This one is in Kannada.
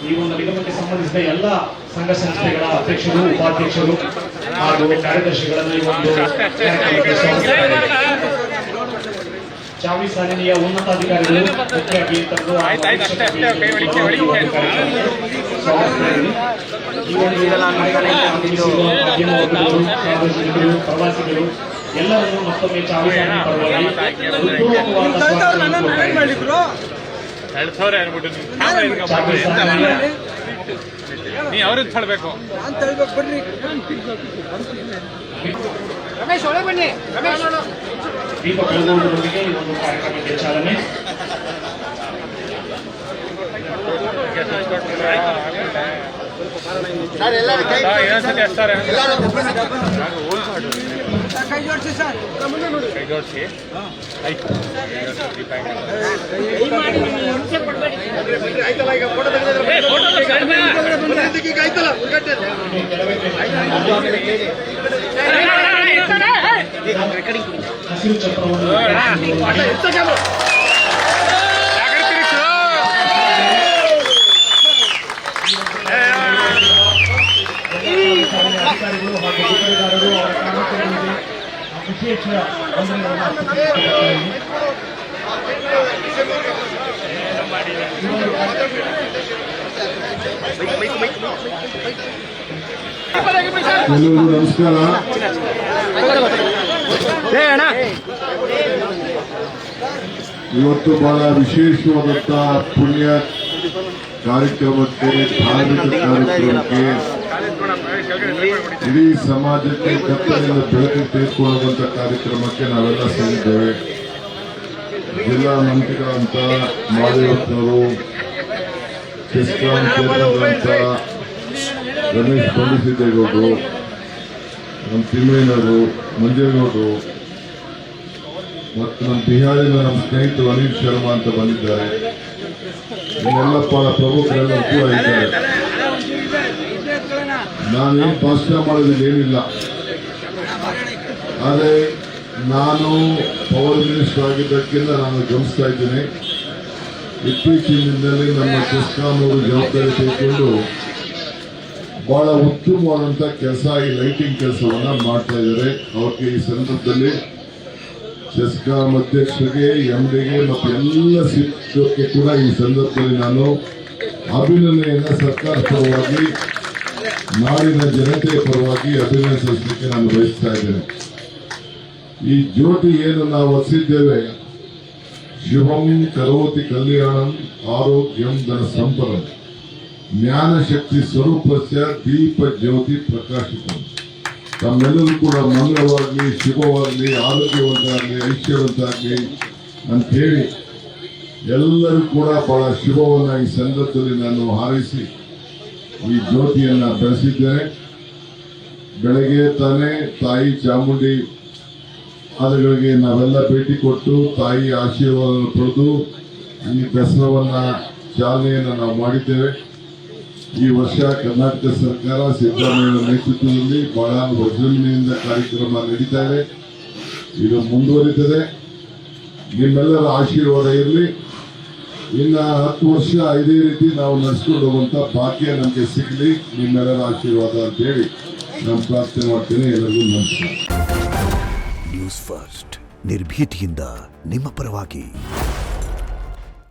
ಈ ಒಂದು ನಿಗಮಕ್ಕೆ ಸಂಬಂಧಿಸಿದ ಎಲ್ಲ ಸಂಘ ಸಂಸ್ಥೆಗಳ ಅಧ್ಯಕ್ಷರು, ಉಪಾಧ್ಯಕ್ಷರು ಹಾಗೂ ಕಾರ್ಯದರ್ಶಿಗಳನ್ನು ಈ ಒಂದು ಕಾರ್ಯಕ್ರಮಕ್ಕೆ ಸ್ವಾಗತಿಸುತ್ತೇನೆ. ಚಾವಿ ಸಾಧನೆಯ ಉನ್ನತಾಧಿಕಾರಿಗಳು, ಮುಖ್ಯ ಅಭಿಯಂತರರು, ಪ್ರವಾಸಿಗರು ಎಲ್ಲರನ್ನು ಮತ್ತೊಮ್ಮೆ ಚಾವಿ ಸಾಧನೆ ಪರವಾಗಿ ದೀಪ ಬೆಳಗುವುದರೊಂದಿಗೆ ಈ ಒಂದು ಕಾರ್ಯಕ್ರಮಕ್ಕೆ ಚಾಲನೆ. ಹಸಿರು ಚಕ್ರವನ್ನು ಅಧಿಕಾರಿಗಳು ಹಾಗೂ ಗುತ್ತಿಗೆದಾರರು ಅವರ ಕಾರ್ಮಿಕರಿಗೆ ವಿಶೇಷ ಎಲ್ಲರಿಗೂ ನಮಸ್ಕಾರ. ಇವತ್ತು ಬಹಳ ವಿಶೇಷವಾದಂತ ಪುಣ್ಯ ಕಾರ್ಯಕ್ರಮಕ್ಕೆ, ಧಾರ್ಮಿಕ ಕಾರ್ಯಕ್ರಮಕ್ಕೆ, ಇಡೀ ಸಮಾಜಕ್ಕೆ ಕತ್ತಲಿನ ಬೆಳಕು ತೆಗೆದುಕೊಳ್ಳುವಂತ ಕಾರ್ಯಕ್ರಮಕ್ಕೆ ನಾವೆಲ್ಲ ಸೇರಿದ್ದೇವೆ. ಜಿಲ್ಲಾ ಮಂತ್ರಿಗಳಂತ ಮಾದೇವಪ್ಪನವರು, ಚೆಸ್ಕಾಂ ಚೇರ್ಮನ್ ರಮೇಶ್ ಪಂಡಿಸಿದ್ದೇಗೌಡರು, ನಮ್ಮ ತಿಮ್ಮಯ್ಯನವರು, ಮಂಜೇಗೌಡರು ಮತ್ತು ನಮ್ಮ ಬಿಹಾರಿನ ನಮ್ಮ ಸ್ನೇಹಿತರು ಅನಿಲ್ ಶರ್ಮಾ ಅಂತ ಬಂದಿದ್ದಾರೆ. ಇನ್ನೆಲ್ಲ ಪ್ರಮುಖರೆಲ್ಲ ಕೂಡ ಇದ್ದಾರೆ. ನಾನೇನು ಭಾಷಣ ಮಾಡೋದಿಲ್ಲ, ಏನಿಲ್ಲ. ಆದರೆ ನಾನು ಪವರ್ ಮಿನಿಸ್ಟರ್ ಆಗಿದ್ದಕ್ಕಿಂತ ನಾನು ಗಮನಿಸ್ತಾ ಇದ್ದೇನೆ, ಇತ್ತೀಚಿನ ದಿನದಲ್ಲಿ ನಮ್ಮ ಚೆಸ್ಕಾಂ ಅವರು ಜವಾಬ್ದಾರಿ ತೆಗೆದುಕೊಂಡು ಬಹಳ ಉತ್ತಮವಾದಂಥ ಕೆಲಸ, ಈ ಲೈಟಿಂಗ್ ಕೆಲಸವನ್ನ ಮಾಡ್ತಾ ಇದ್ದಾರೆ. ಅವ್ರಿಗೆ ಈ ಸಂದರ್ಭದಲ್ಲಿ ಚೆಸ್ಕಾಂ ಅಧ್ಯಕ್ಷರಿಗೆ, ಎಂಡಿಗೆ ಮತ್ತು ಎಲ್ಲ ಸಿಬ್ಬಂದಿಗೆ ಕೂಡ ಈ ಸಂದರ್ಭದಲ್ಲಿ ನಾನು ಅಭಿನಂದನೆಯನ್ನ ಸರ್ಕಾರ ಪರವಾಗಿ, ನಾಡಿನ ಜನತೆಯ ಪರವಾಗಿ ಅಭಿನಂದಿಸಲಿಕ್ಕೆ ನಾನು ಬಯಸ್ತಾ ಇದ್ದೇನೆ. ಈ ಜ್ಯೋತಿ ಏನು ನಾವು ಹಚ್ಚಿದ್ದೇವೆ, ಶಿವಂ ಕರೋತಿ ಕಲ್ಯಾಣಂ ಆರೋಗ್ಯಂ ಧನ ಸಂಪದಂ ಜ್ಞಾನ ಶಕ್ತಿ ಸ್ವರೂಪಸ್ಯ ದೀಪ ಜ್ಯೋತಿ ಪ್ರಕಾಶಿತ. ತಮ್ಮೆಲ್ಲರೂ ಕೂಡ ಮಂಗಳವಾಗಲಿ, ಶುಭವಾಗಲಿ, ಆರೋಗ್ಯವಂತಾಗಲಿ, ಐಶ್ವರ್ಯವಂತಾಗಲಿ ಅಂತ ಹೇಳಿ ಎಲ್ಲರೂ ಕೂಡ ಬಹಳ ಶುಭವನ್ನ ಈ ಸಂದರ್ಭದಲ್ಲಿ ನಾನು ಹಾರೈಸಿ ಈ ಜ್ಯೋತಿಯನ್ನ ಬೆಳೆಸಿದ್ದೇನೆ. ಬೆಳಗ್ಗೆ ತಾನೇ ತಾಯಿ ಚಾಮುಂಡಿ ಪಾದಗಳಿಗೆ ನಾವೆಲ್ಲ ಭೇಟಿ ಕೊಟ್ಟು ತಾಯಿ ಆಶೀರ್ವಾದವನ್ನು ಪಡೆದು ಈ ದಸರಾವನ್ನ ಚಾಲನೆಯನ್ನು ನಾವು ಮಾಡಿದ್ದೇವೆ. ಈ ವರ್ಷ ಕರ್ನಾಟಕ ಸರ್ಕಾರ ಸಿದ್ದರಾಮಯ್ಯ ನೇತೃತ್ವದಲ್ಲಿ ಬಹಳ ವಿಜೃಂಭಣೆಯಿಂದ ಕಾರ್ಯಕ್ರಮ ನಡೀತಾ ಇದೆ. ಇದು ಮುಂದುವರಿತದೆ. ನಿಮ್ಮೆಲ್ಲರ ಆಶೀರ್ವಾದ ಇರಲಿ. ಇನ್ನ 10 ವರ್ಷ ಇದೇ ರೀತಿ ನಾವು ನಡೆಸ್ಕೊಂಡು ಹೋಗುವಂತ ಭಾಗ್ಯ ನಮಗೆ ಸಿಗಲಿ, ನಿಮ್ಮೆಲ್ಲರ ಆಶೀರ್ವಾದ ಅಂತ ಹೇಳಿ ನಾನು ಪ್ರಾರ್ಥನೆ ಮಾಡ್ತೇನೆ. ಎಲ್ಲರಿಗೂ ನಮಸ್ಕಾರ. ನ್ಯೂಸ್ ಫಸ್ಟ್, ನಿರ್ಭೀತಿಯಿಂದ ನಿಮ್ಮ ಪರವಾಗಿ.